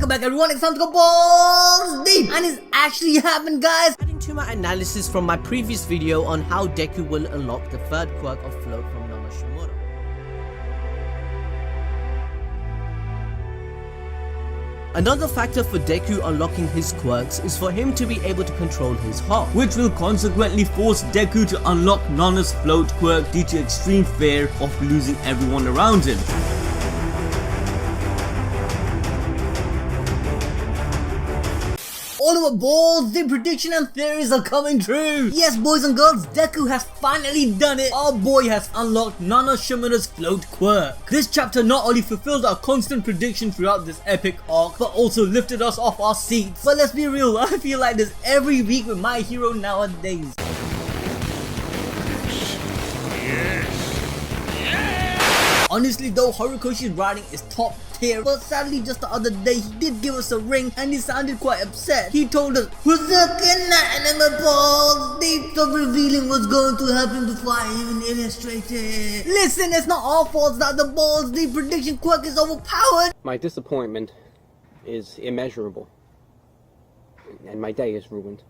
Welcome back everyone, it's time to go balls deep, and it's actually happened guys. Adding to my analysis from my previous video on how Deku will unlock the third quirk of float from Nana Shimura. Another factor for Deku unlocking his quirks is for him to be able to control his heart, which will consequently force Deku to unlock Nana's float quirk due to extreme fear of losing everyone around him. All of our balls, the prediction and theories are coming true. Yes boys and girls, Deku has finally done it. Our boy has unlocked Nana Shimura's float quirk. This chapter not only fulfilled our constant prediction throughout this epic arc, but also lifted us off our seats. But let's be real, I feel like this every week with my hero nowadays. Honestly though, Horikoshi's writing is top tier, but sadly just the other day he did give us a ring and he sounded quite upset. He told us, "We're looking at anime balls deep," so revealing what's going to happen before I even illustrate it. Listen, it's not our fault that the balls deep prediction quirk is overpowered. My disappointment is immeasurable, and my day is ruined.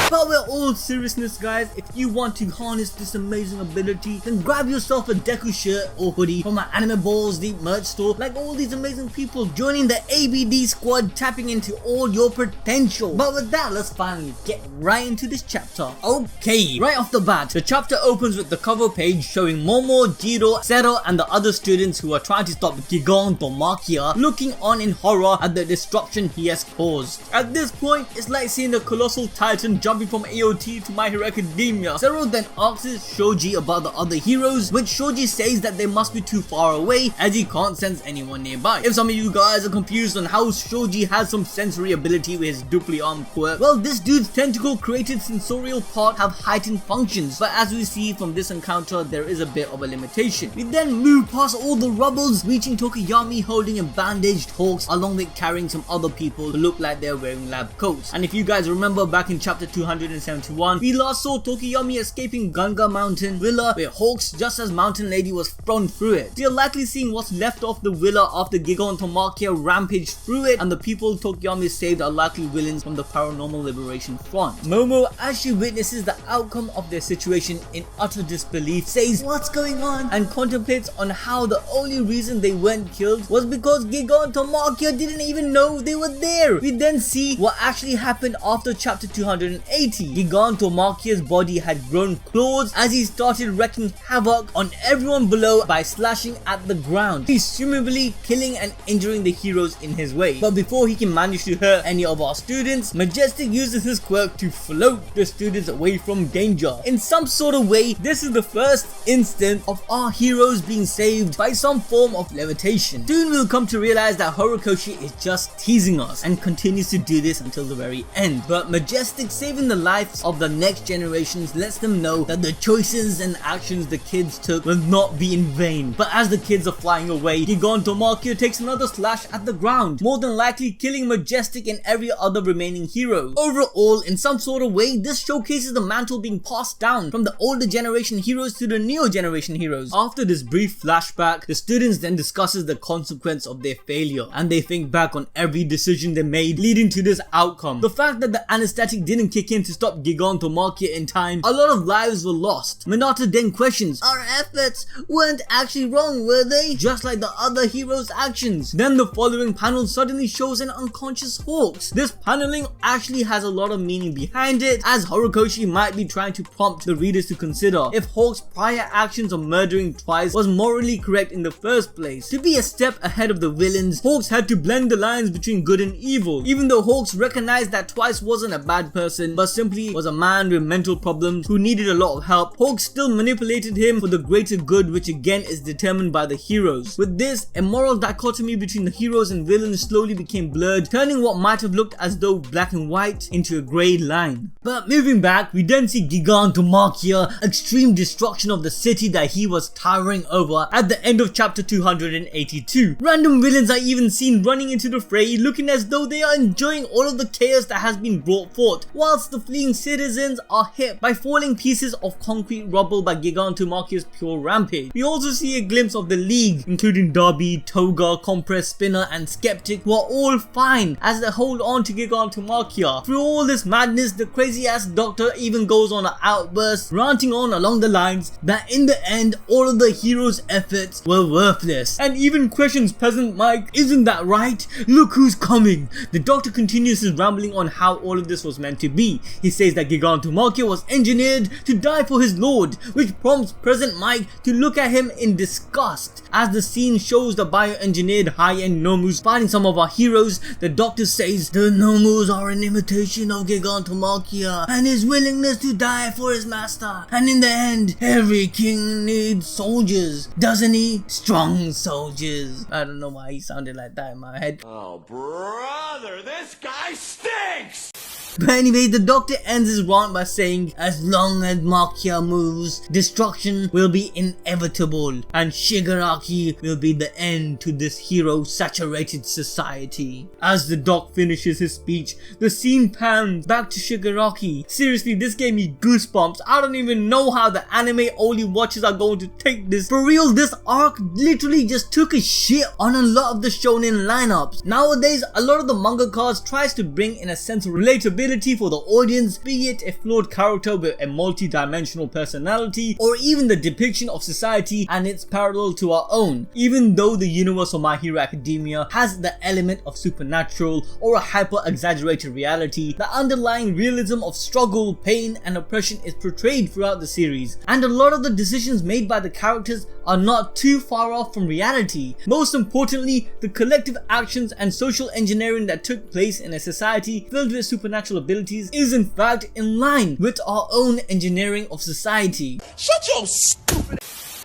But with all seriousness guys, if you want to harness this amazing ability, then grab yourself a Deku shirt or hoodie from my Anime Balls Deep merch store, like all these amazing people joining the ABD squad, tapping into all your potential. But with that, let's finally get right into this chapter. Okay, right off the bat, the chapter opens with the cover page showing Momo, Jiro, Zero and the other students who are trying to stop Gigan Tomakia looking on in horror at the destruction he has caused. At this point, it's like seeing the colossal titan jumping from AOT to My Hero Academia. Zero then asks Shoji about the other heroes, which Shoji says that they must be too far away as he can't sense anyone nearby. If some of you guys are confused on how Shoji has some sensory ability with his duply armed quirk, well, this dude's tentacle created sensorial part have heightened functions, but as we see from this encounter, there is a bit of a limitation. We then move past all the rubbles, reaching Tokiyami holding a bandaged Hawks along with carrying some other people who look like they're wearing lab coats. And if you guys remember back in chapter 271, we last saw Tokiyami escaping Ganga Mountain Villa with Hawks just as Mountain Lady was thrown through it. So you're likely seeing what's left of the villa after Gigan Tomakia rampaged through it, and the people Tokiyami saved are likely villains from the Paranormal Liberation Front. Momo, as she witnesses the outcome of their situation in utter disbelief, says, "What's going on?" and contemplates on how the only reason they weren't killed was because Gigan Tomakia didn't even know they were there. We then see what actually happened after chapter 280. Gigan Tomakia's body had grown claws as he started wreaking havoc on everyone below by slashing at the ground, presumably killing and injuring the heroes in his way. But before he can manage to hurt any of our students, Majestic uses his quirk to float the students away from danger. In some sort of way, this is the first instance of our heroes being saved by some form of levitation. Soon we'll come to realize that Horikoshi is just teasing us and continues to do this until the very end. But Majestic saving the lives of the next generations lets them know that the choices and actions the kids took will not be in vain. But as the kids are flying away, Gigan Tomakia takes another slash at the ground, more than likely killing Majestic and every other remaining hero. Overall, in some sort of way, this showcases the mantle being passed down from the older generation heroes to the newer generation heroes. After this brief flashback, the students then discusses the consequence of their failure, and they think back on every decision they made leading to this outcome. The fact that the anesthetic didn't kick in to stop Gigan Tomakia in time, a lot of lives were lost. Minata then questions, "Our efforts weren't actually wrong, were they? Just like the other heroes' actions." Then the following panel suddenly shows an unconscious Hawks. This paneling actually has a lot of meaning behind it, as Horikoshi might be trying to prompt the readers to consider if Hawks' prior actions of murdering twice was morally correct in the first place. To be a step ahead of the villains, Hawks had to blend the lines between good and evil. Even though Hawks recognized that Twice wasn't a bad person, but simply was a man with mental problems who needed a lot of help, Hawks still manipulated him for the greater good, which again is determined by the heroes. With this, a moral dichotomy between the heroes and villains slowly became blurred, turning what might have looked as though black and white into a grey line. But moving back, we then see Gigan Tomakia extreme destruction of the city that he was towering over at the end of chapter 282. Random villains are even seen running into the fray, looking as though they are enjoying all of the chaos chaos that has been brought forth, whilst the fleeing citizens are hit by falling pieces of concrete rubble by Gigantomachia's pure rampage. We also see a glimpse of the League, including Darby, Toga, Compress, Spinner and Skeptic, who are all fine as they hold on to Gigantomachia. Through all this madness, the crazy ass doctor even goes on an outburst, ranting on along the lines that in the end all of the heroes' efforts were worthless, and even questions President Mike, isn't that right? Look who's coming. The doctor continues his rambling on how all of this was meant to be. He says that Gigantomachia was engineered to die for his lord, which prompts President Mike to look at him in disgust. As the scene shows the bioengineered high-end Nomus fighting some of our heroes, the doctor says the Nomus are an imitation of Gigantomachia and his willingness to die for his master. And in the end, every king needs soldiers, doesn't he? Strong soldiers. I don't know why he sounded like that in my head. Oh, brother, this guy stinks! But anyway, the doctor ends his rant by saying, as long as Machia moves, destruction will be inevitable, and Shigaraki will be the end to this hero-saturated society. As the doc finishes his speech, the scene pans back to Shigaraki. Seriously, this gave me goosebumps. I don't even know how the anime only watchers are going to take this. For real, this arc literally just took a shit on a lot of the shonen lineups. Nowadays, a lot of the mangakas tries to bring in a sense of relatability for the audience, be it a flawed character with a multi-dimensional personality, or even the depiction of society and its parallel to our own. Even though the universe of My Hero Academia has the element of supernatural or a hyper-exaggerated reality, the underlying realism of struggle, pain and oppression is portrayed throughout the series, and a lot of the decisions made by the characters are not too far off from reality. Most importantly, the collective actions and social engineering that took place in a society filled with supernatural abilities is in fact in line with our own engineering of society. Shut your stupid...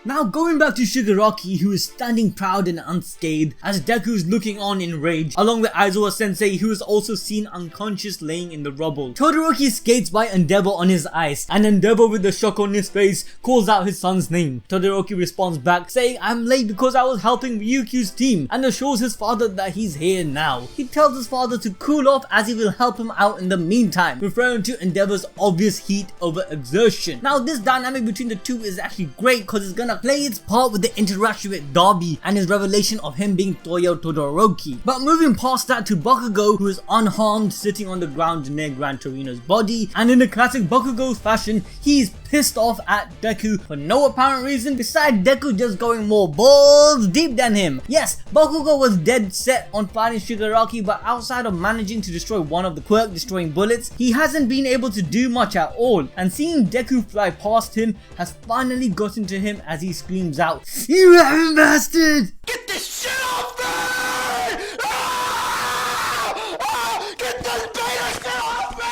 Now going back to Shigaraki, who is standing proud and unscathed as Deku is looking on in rage, along with Aizawa sensei, who is also seen unconscious laying in the rubble. Todoroki skates by Endeavor on his ice, and Endeavor with the shock on his face calls out his son's name. Todoroki responds back saying, I'm late because I was helping Ryukyu's team, and assures his father that he's here now. He tells his father to cool off as he will help him out in the meantime, referring to Endeavor's obvious heat over exertion. Now this dynamic between the two is actually great because it's gonna play its part with the interaction with Darby and his revelation of him being Toyo Todoroki. But moving past that to Bakugo, who is unharmed sitting on the ground near Gran Torino's body, and in the classic Bakugo fashion, he's pissed off at Deku for no apparent reason besides Deku just going more balls deep than him. Yes, Bakugo was dead set on fighting Shigaraki, but outside of managing to destroy one of the Quirk destroying bullets, he hasn't been able to do much at all, and seeing Deku fly past him has finally gotten to him as he screams out, "You having bastard! Get this shit off me! Get this beta shit off me!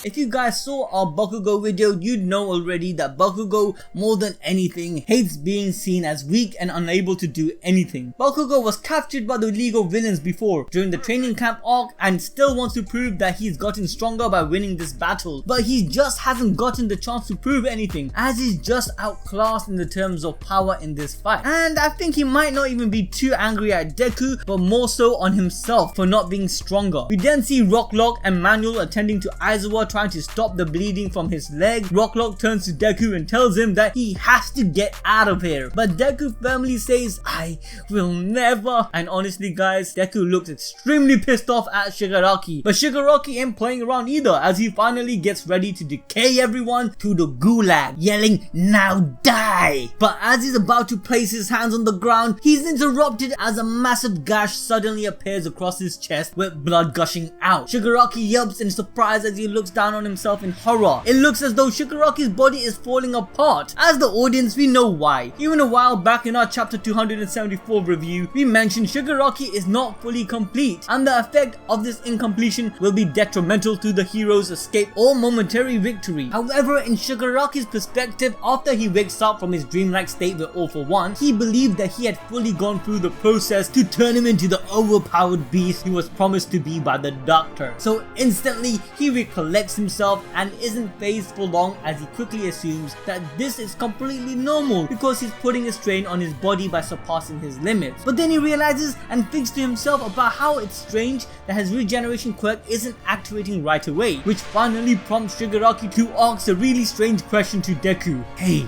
If you guys saw our Bakugo video, you'd know already that Bakugo, more than anything, hates being seen as weak and unable to do anything. Bakugo was captured by the League of Villains before, during the training camp arc, and still wants to prove that he's gotten stronger by winning this battle. But he just hasn't gotten the chance to prove anything, as he's just outclassed in the terms of power in this fight. And I think he might not even be too angry at Deku, but more so on himself for not being stronger. We then see Rocklock and Manuel attending to Aizawa trying to stop the bleeding from his leg. Rocklock turns to Deku and tells him that he has to get out of here, but Deku firmly says, I will never. And honestly guys, Deku looks extremely pissed off at Shigaraki, but Shigaraki ain't playing around either, as he finally gets ready to decay everyone to the gulag, yelling, now die. But as he's about to place his hands on the ground, he's interrupted as a massive gash suddenly appears across his chest with blood gushing out. Shigaraki yelps in surprise as he looks down on himself in horror. It looks as though Shigaraki's body is falling apart. As the audience, we know why. Even a while back in our chapter 274 review, we mentioned Shigaraki is not fully complete, and the effect of this incompletion will be detrimental to the hero's escape or momentary victory. However, in Shigaraki's perspective, after he wakes up from his dreamlike state with All For One, he believed that he had fully gone through the process to turn him into the overpowered beast he was promised to be by the doctor. So instantly, he recollects checks himself and isn't phased for long, as he quickly assumes that this is completely normal because he's putting a strain on his body by surpassing his limits. But then he realizes and thinks to himself about how it's strange that his regeneration quirk isn't activating right away, which finally prompts Shigaraki to ask a really strange question to Deku. Hey,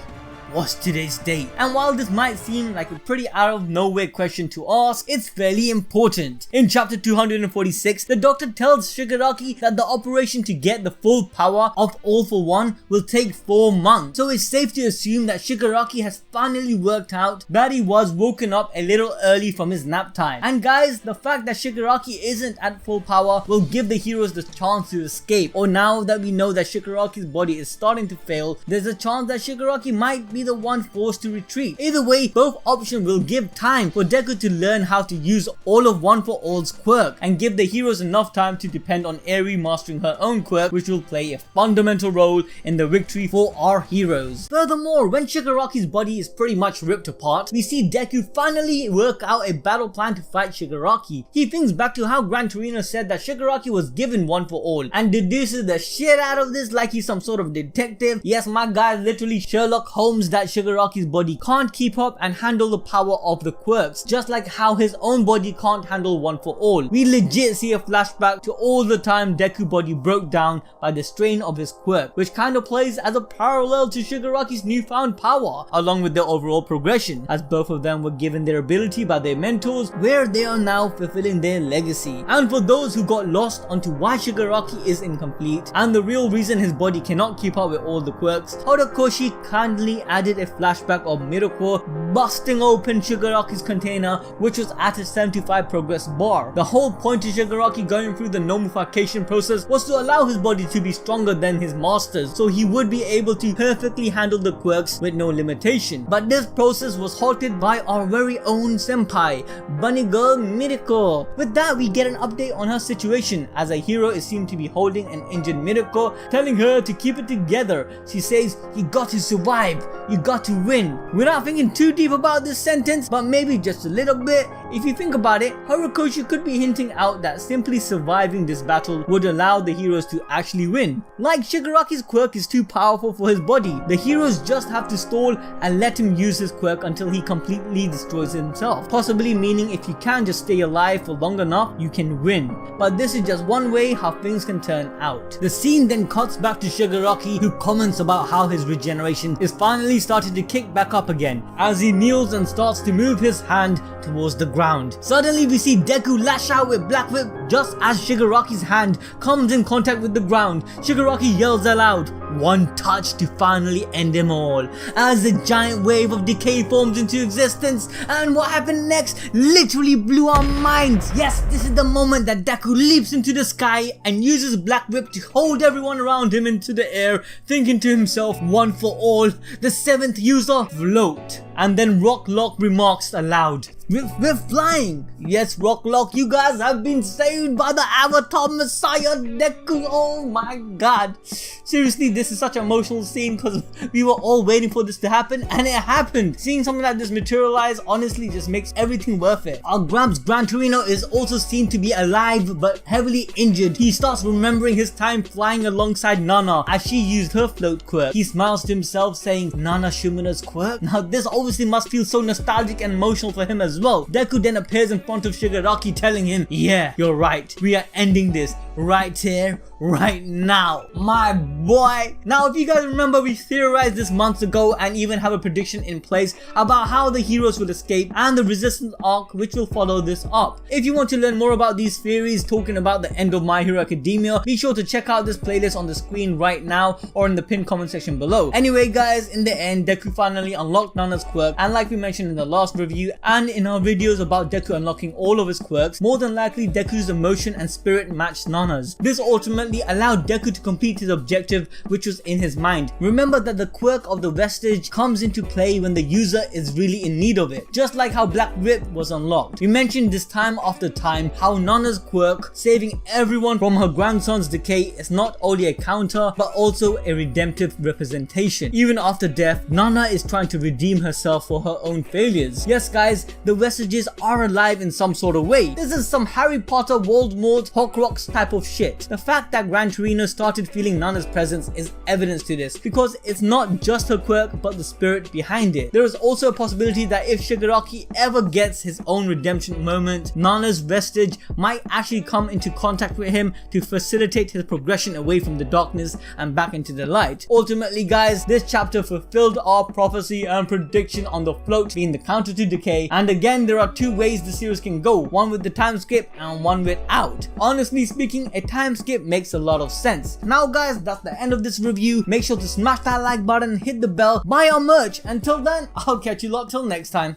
what's today's date? And while this might seem like a pretty out of nowhere question to ask, it's fairly important. In chapter 246, the doctor tells Shigaraki that the operation to get the full power of All for One will take 4 months. So it's safe to assume that Shigaraki has finally worked out that he was woken up a little early from his nap time. And guys, the fact that Shigaraki isn't at full power will give the heroes the chance to escape. Or now that we know that Shigaraki's body is starting to fail, there's a chance that Shigaraki might be the one forced to retreat. Either way, both options will give time for Deku to learn how to use all of One for All's quirk and give the heroes enough time to depend on Eri mastering her own quirk, which will play a fundamental role in the victory for our heroes. Furthermore, when Shigaraki's body is pretty much ripped apart, we see Deku finally work out a battle plan to fight Shigaraki. He thinks back to how Gran Torino said that Shigaraki was given One for All and deduces the shit out of this like he's some sort of detective. Yes, my guy literally Sherlock Holmes that Shigaraki's body can't keep up and handle the power of the quirks, just like how his own body can't handle One for All. We legit see a flashback to all the time Deku body broke down by the strain of his quirk, which kind of plays as a parallel to Shigaraki's newfound power, along with their overall progression, as both of them were given their ability by their mentors, where they are now fulfilling their legacy. And for those who got lost onto why Shigaraki is incomplete and the real reason his body cannot keep up with all the quirks, Horikoshi kindly added a flashback of Midoriya busting open Shigaraki's container, which was at a 75 progress bar. The whole point of Shigaraki going through the nomification process was to allow his body to be stronger than his master's, so he would be able to perfectly handle the quirks with no limitation. But this process was halted by our very own senpai, bunny girl Midoriya. With that, we get an update on her situation, as a hero is seen to be holding an injured Midoriya, telling her to keep it together. She says, "You got to survive, you got to win." We're not thinking too deep about this sentence, but maybe just a little bit. If you think about it, Horikoshi could be hinting out that simply surviving this battle would allow the heroes to actually win. Like Shigaraki's quirk is too powerful for his body, the heroes just have to stall and let him use his quirk until he completely destroys himself. Possibly meaning if you can just stay alive for long enough, you can win. But this is just one way how things can turn out. The scene then cuts back to Shigaraki, who comments about how his regeneration is finally starting to kick back up again, as he kneels and starts to move his hand towards the ground. Suddenly we see Deku lash out with Black Whip just as Shigaraki's hand comes in contact with the ground. Shigaraki yells aloud, "One touch to finally end them all," as a giant wave of decay forms into existence. And what happened next literally blew our minds. Yes, this is the moment that Deku leaps into the sky and uses Black Whip to hold everyone around him into the air, thinking to himself, "One for all, the 7th user, float." And then Rocklock remarks aloud, We're flying! Yes, Rocklock, you guys have been saved by the Avatar Messiah Deku. Oh my god. Seriously, this is such an emotional scene because we were all waiting for this to happen, and it happened. Seeing something like this materialize honestly just makes everything worth it. Our Gramps Gran Torino is also seen to be alive but heavily injured. He starts remembering his time flying alongside Nana as she used her float quirk. He smiles to himself saying, "Nana Shimura's quirk?" Now this obviously must feel so nostalgic and emotional for him as well. Deku then appears in front of Shigaraki telling him, "Yeah, you're right. We are ending this right here, right now, my boy." Now if you guys remember, we theorized this months ago and even have a prediction in place about how the heroes will escape and the resistance arc which will follow this up. If you want to learn more about these theories talking about the end of My Hero Academia, be sure to check out this playlist on the screen right now or in the pinned comment section below. Anyway guys, in the end Deku finally unlocked Nana's quirk, and like we mentioned in the last review and in our videos about Deku unlocking all of his quirks, more than likely Deku's emotion and spirit matched Nana's. This ultimately allowed Deku to complete his objective objective which was in his mind. Remember that the quirk of the vestige comes into play when the user is really in need of it, just like how Black Rip was unlocked. We mentioned this time after time how Nana's quirk, saving everyone from her grandson's decay, is not only a counter but also a redemptive representation. Even after death, Nana is trying to redeem herself for her own failures. Yes guys, the vestiges are alive in some sort of way. This is some Harry Potter, Voldemort, Horcrux type of shit. The fact that Gran Torino started feeling Nana's presence is evidence to this, because it's not just her quirk but the spirit behind it. There is also a possibility that if Shigaraki ever gets his own redemption moment, Nana's vestige might actually come into contact with him to facilitate his progression away from the darkness and back into the light. Ultimately guys, this chapter fulfilled our prophecy and prediction on the float being the counter to decay, and again there are two ways the series can go, one with the time skip and one without. Honestly speaking, a time skip makes a lot of sense. Now guys, that's the end of this review. Make sure to smash that like button, hit the bell, buy our merch. Until then, I'll catch you lot till next time.